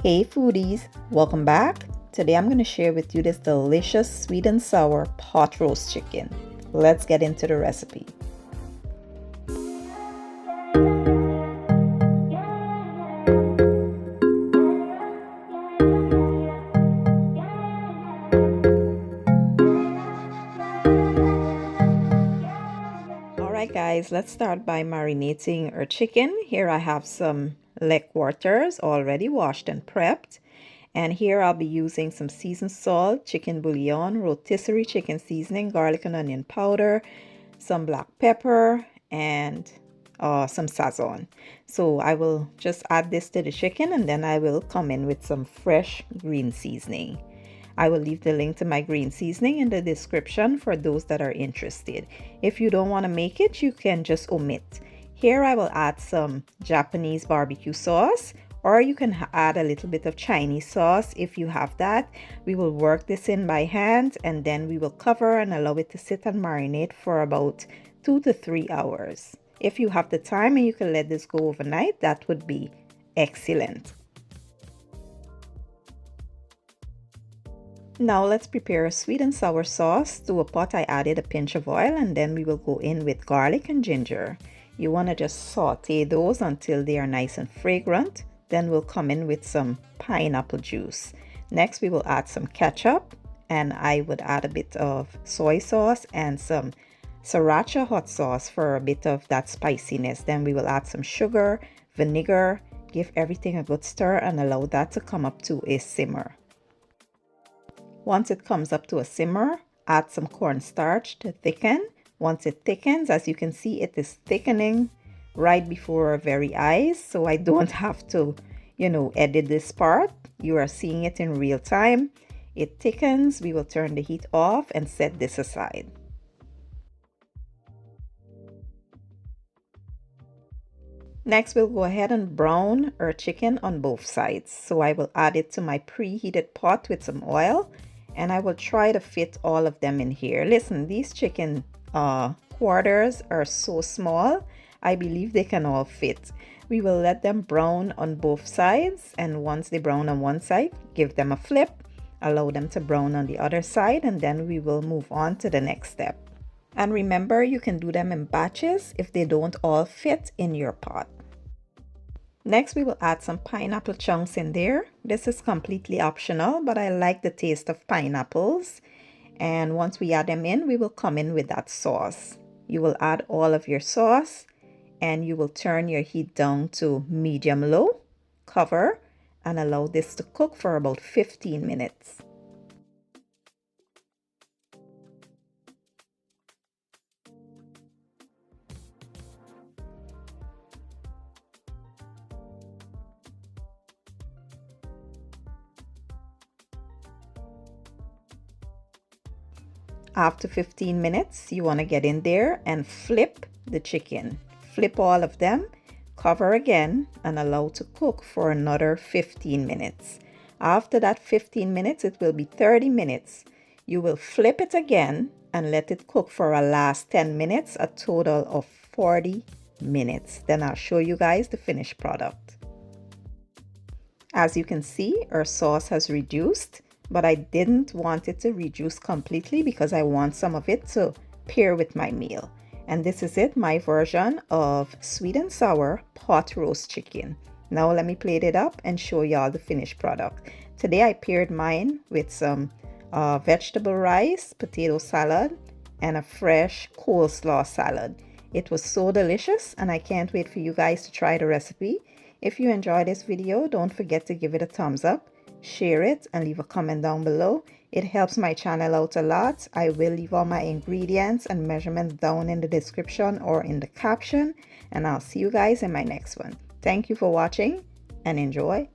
Hey foodies, welcome back. Today I'm going to share with you this delicious sweet and sour pot roast chicken. Let's get into the recipe. Alright guys, let's start by marinating our chicken. Here I have some leg quarters already washed and prepped. And here I'll be using some seasoned salt, chicken bouillon, rotisserie chicken seasoning, garlic and onion powder, some black pepper, and some sazon. So I will just add this to the chicken and then I will come in with some fresh green seasoning. I will leave the link to my green seasoning in the description for those that are interested. If you don't want to make it, you can just omit. Here I will add some Japanese barbecue sauce, or you can add a little bit of Chinese sauce if you have that. We will work this in by hand and then we will cover and allow it to sit and marinate for about 2 to 3 hours. If you have the time and you can let this go overnight, that would be excellent. Now let's prepare a sweet and sour sauce. To a pot I added a pinch of oil and then we will go in with garlic and ginger. You want to just saute those until they are nice and fragrant. Then we'll come in with some pineapple juice. Next we will add some ketchup, and I would add a bit of soy sauce and some saricha hot sauce for a bit of that spiciness. Then we will add some sugar, vinegar, give everything a good stir and allow that to come up to a simmer. Once it comes up to a simmer, add some cornstarch to thicken. Once it thickens, as you can see, it is thickening right before our very eyes, so I don't have to, edit this part. You are seeing it in real time. It thickens. We will turn the heat off and set this aside. Next, we'll go ahead and brown our chicken on both sides. So I will add it to my preheated pot with some oil, and I will try to fit all of them in here. Listen, these chicken quarters are so small, I believe they can all fit. We will let them brown on both sides, and once they brown on one side, give them a flip, allow them to brown on the other side, and then we will move on to the next step. And remember, you can do them in batches if they don't all fit in your pot. Next, we will add some pineapple chunks in there. This is completely optional, but I like the taste of pineapples. And once we add them in, we will come in with that sauce. You will add all of your sauce and you will turn your heat down to medium-low, cover, and allow this to cook for about 15 minutes. After 15 minutes, you want to get in there and flip the chicken. Flip all of them, cover again, and allow to cook for another 15 minutes. After that 15 minutes, it will be 30 minutes. You will flip it again and let it cook for a last 10 minutes, a total of 40 minutes. Then I'll show you guys the finished product. As you can see, our sauce has reduced, but I didn't want it to reduce completely because I want some of it to pair with my meal. And this is it, my version of sweet and sour pot roast chicken. Now let me plate it up and show y'all the finished product. Today I paired mine with some vegetable rice, potato salad, and a fresh coleslaw salad. It was so delicious and I can't wait for you guys to try the recipe. If you enjoyed this video, don't forget to give it a thumbs up, share it, and leave a comment down below. It helps my channel out a lot. I will leave all my ingredients and measurements down in the description or in the caption, and I'll see you guys in my next one. Thank you for watching and enjoy.